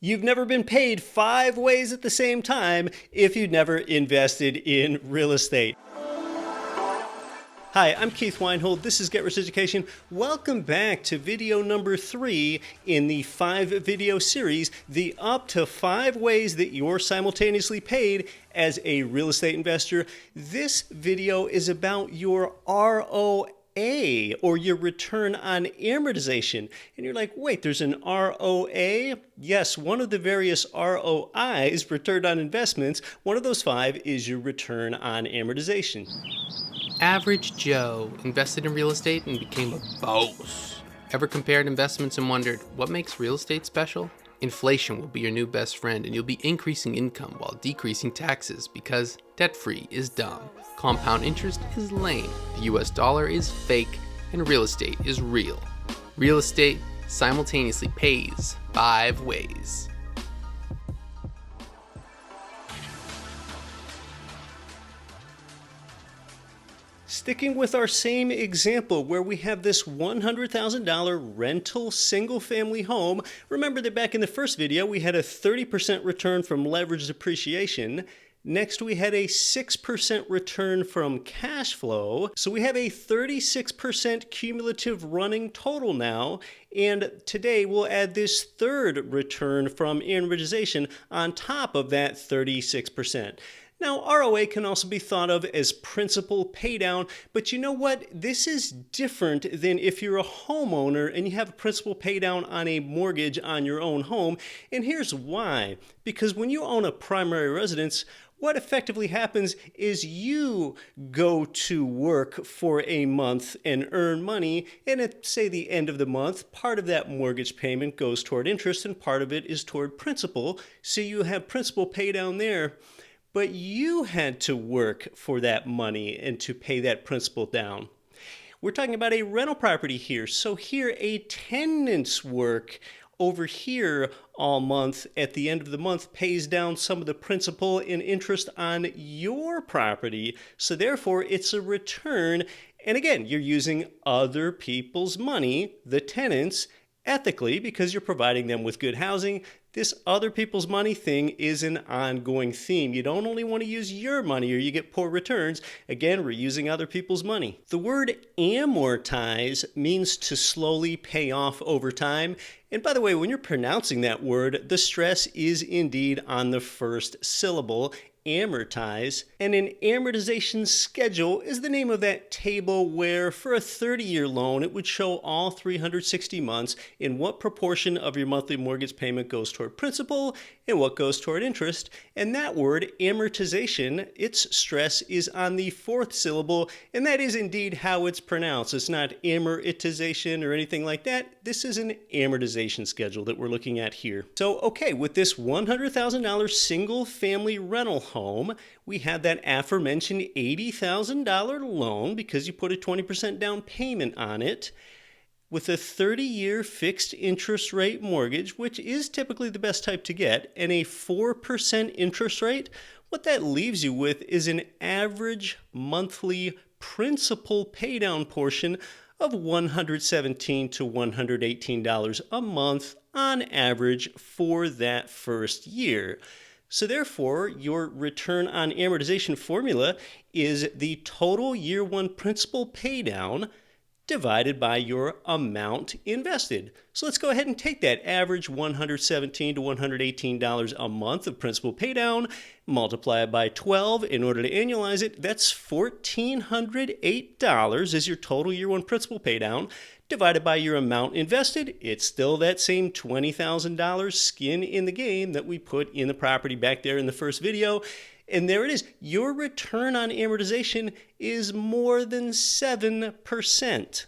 You've never been paid 5 ways at the same time if you've never invested in real estate. Hi, I'm Keith Weinhold. This is Get Rich Education. Welcome back to video number 3 in the 5-video series, the up to 5 ways that you're simultaneously paid as a real estate investor. This video is about your ROA, or your return on amortization. And you're like, wait, there's an ROA? Yes, one of the various ROIs, return on investments, one of those 5 is your return on amortization. Average Joe invested in real estate and became a boss. Ever compared investments and wondered, what makes real estate special? Inflation will be your new best friend, and you'll be increasing income while decreasing taxes because debt-free is dumb, compound interest is lame, the US dollar is fake, and real estate is real. Real estate simultaneously pays 5 ways. Sticking with our same example where we have this $100,000 rental single-family home. Remember that back in the first video we had a 30% return from leveraged appreciation. Next we had a 6% return from cash flow. So we have a 36% cumulative running total now. And today we'll add this third return from amortization on top of that 36%. Now, ROA can also be thought of as principal paydown, but you know what? This is different than if you're a homeowner and you have a principal paydown on a mortgage on your own home. And here's why. Because when you own a primary residence, what effectively happens is you go to work for a month and earn money, and at, say, the end of the month, part of that mortgage payment goes toward interest and part of it is toward principal. So you have principal paydown there. But you had to work for that money and to pay that principal down. We're talking about a rental property here. So here a tenant's work over here all month at the end of the month pays down some of the principal and interest on your property. So therefore it's a return. And again, you're using other people's money, the tenants, ethically because you're providing them with good housing. This other people's money thing is an ongoing theme. You don't only want to use your money or you get poor returns. Again, we're using other people's money. The word amortize means to slowly pay off over time. And by the way, when you're pronouncing that word, the stress is indeed on the first syllable, amortize. And an amortization schedule is the name of that table where for a 30-year loan, it would show all 360 months in what proportion of your monthly mortgage payment goes toward principal and what goes toward interest. And that word, amortization, its stress is on the 4th syllable, and that is indeed how it's pronounced. It's not amortization or anything like that. This is an amortization schedule that we're looking at here. So, okay, with this $100,000 single-family rental home, we had that aforementioned $80,000 loan because you put a 20% down payment on it. With a 30-year fixed interest rate mortgage, which is typically the best type to get, and a 4% interest rate, what that leaves you with is an average monthly principal paydown portion of $117 to $118 a month on average for that first year. So therefore, your return on amortization formula is the total year 1 principal paydown divided by your amount invested. So let's go ahead and take that average $117 to $118 a month of principal paydown, multiply it by 12 in order to annualize it. That's $1,408 is your total year 1 principal paydown. Divided by your amount invested, it's still that same $20,000 skin in the game that we put in the property back there in the first video. And there it is. Your return on amortization is more than 7%.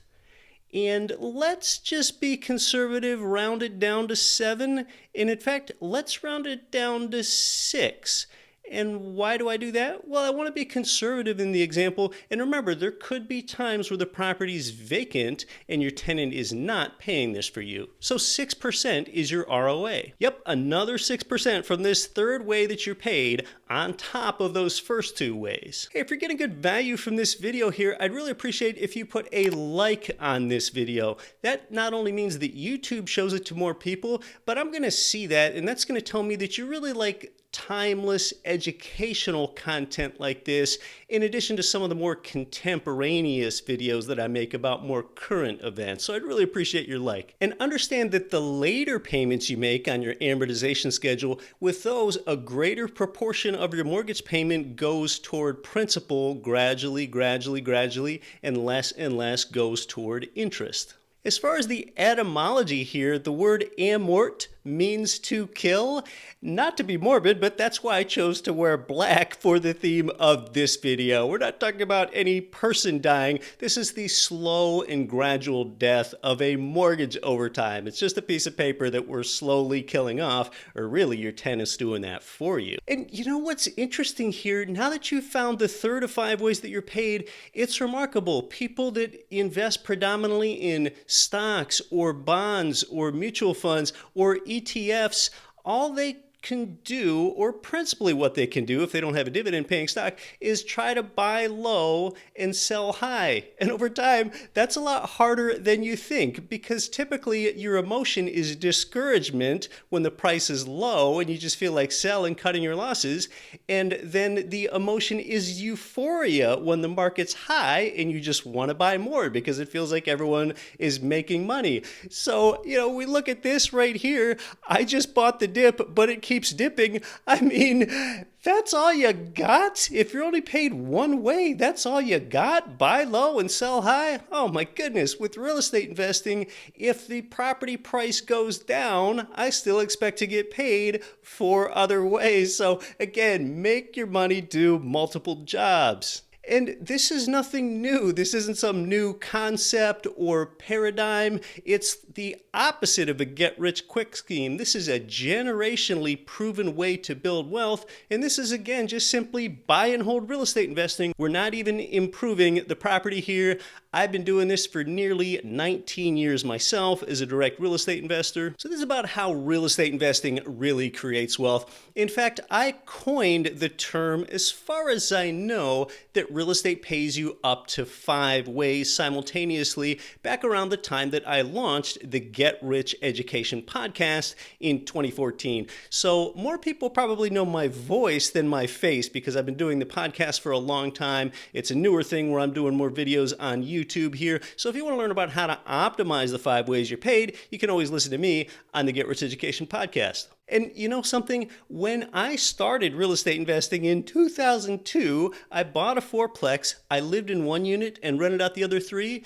And let's just be conservative, round it down to 7. And in fact, let's round it down to 6. And why do I do that? Well, I want to be conservative in the example. And remember, there could be times where the property is vacant and your tenant is not paying this for you. So 6% is your ROA. Yep, another 6% from this third way that you're paid on top of those first two ways. Hey, if you're getting good value from this video here, I'd really appreciate if you put a like on this video. That not only means that YouTube shows it to more people, but I'm going to see that, and that's going to tell me that you really like timeless educational content like this, in addition to some of the more contemporaneous videos that I make about more current events. So I'd really appreciate your like. And understand that the later payments you make on your amortization schedule, with those, a greater proportion of your mortgage payment goes toward principal gradually, and less goes toward interest. As far as the etymology here, the word amort means to kill. Not to be morbid, but that's why I chose to wear black for the theme of this video. We're not talking about any person dying. This is the slow and gradual death of a mortgage over time. It's just a piece of paper that we're slowly killing off, or really your tenant's doing that for you. And you know what's interesting here? Now that you've found the third of 5 ways that you're paid, it's remarkable. People that invest predominantly in stocks or bonds or mutual funds or ETFs, all they can do, or principally what they can do if they don't have a dividend paying stock, is try to buy low and sell high. And over time, that's a lot harder than you think, because typically your emotion is discouragement when the price is low and you just feel like selling, cutting your losses. And then the emotion is euphoria when the market's high and you just want to buy more because it feels like everyone is making money. So, we look at this right here. I just bought the dip, but it keeps dipping. I mean, that's all you got? If you're only paid one way, that's all you got? Buy low and sell high? Oh my goodness. With real estate investing, if the property price goes down, I still expect to get paid 4 other ways. So again, make your money do multiple jobs. And this is nothing new. This isn't some new concept or paradigm. It's the opposite of a get-rich-quick scheme. This is a generationally proven way to build wealth. And this is, again, just simply buy and hold real estate investing. We're not even improving the property here. I've been doing this for nearly 19 years myself as a direct real estate investor. So this is about how real estate investing really creates wealth. In fact, I coined the term, as far as I know, that real estate pays you up to 5 ways simultaneously back around the time that I launched the Get Rich Education podcast in 2014. So more people probably know my voice than my face because I've been doing the podcast for a long time. It's a newer thing where I'm doing more videos on YouTube here. So if you want to learn about how to optimize the 5 ways you're paid, you can always listen to me on the Get Rich Education podcast. And you know something? When I started real estate investing in 2002, I bought a 4-plex. I lived in 1 unit and rented out the other 3.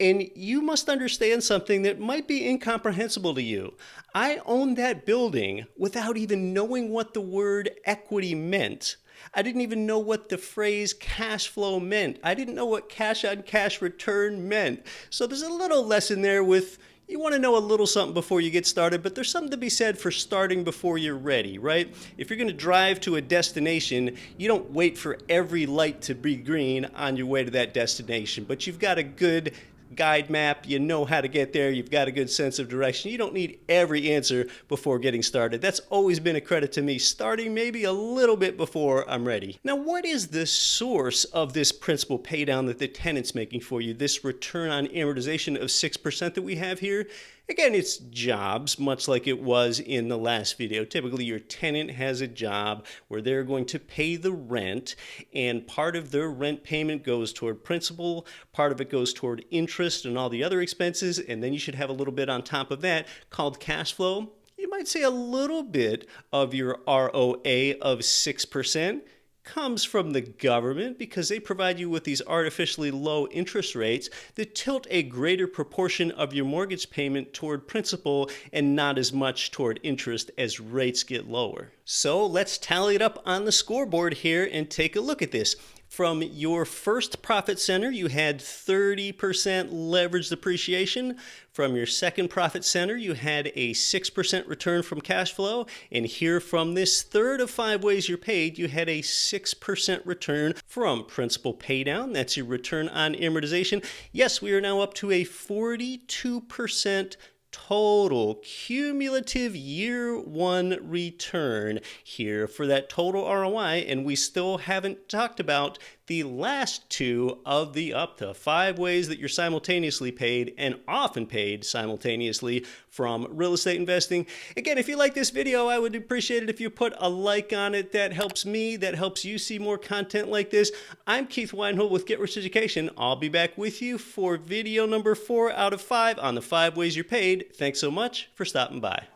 And you must understand something that might be incomprehensible to you. I owned that building without even knowing what the word equity meant. I didn't even know what the phrase cash flow meant. I didn't know what cash on cash return meant. So there's a little lesson there with, you want to know a little something before you get started, but there's something to be said for starting before you're ready, right? If you're going to drive to a destination, you don't wait for every light to be green on your way to that destination, but you've got a good guide map, you know how to get there, you've got a good sense of direction. You don't need every answer before getting started. That's always been a credit to me, starting maybe a little bit before I'm ready. Now, what is the source of this principal pay down that the tenant's making for you, this return on amortization of 6% that we have here? Again, it's jobs, much like it was in the last video. Typically, your tenant has a job where they're going to pay the rent, and part of their rent payment goes toward principal, part of it goes toward interest and all the other expenses, and then you should have a little bit on top of that called cash flow. You might say a little bit of your ROA of 6% comes from the government because they provide you with these artificially low interest rates that tilt a greater proportion of your mortgage payment toward principal and not as much toward interest as rates get lower. So let's tally it up on the scoreboard here and take a look at this. From your first profit center, you had 30% leverage depreciation. From your second profit center, you had a 6% return from cash flow. And here from this third of 5 ways you're paid, you had a 6% return from principal paydown. That's your return on amortization. Yes, we are now up to a 42% total cumulative year one return here for that total ROI, and we still haven't talked about the last two of the up to 5 ways that you're simultaneously paid and often paid simultaneously from real estate investing. Again, if you like this video, I would appreciate it if you put a like on it. That helps me, that helps you see more content like this. I'm Keith Weinhold with Get Rich Education. I'll be back with you for video number 4 out of 5 on the 5 ways you're paid. Thanks so much for stopping by.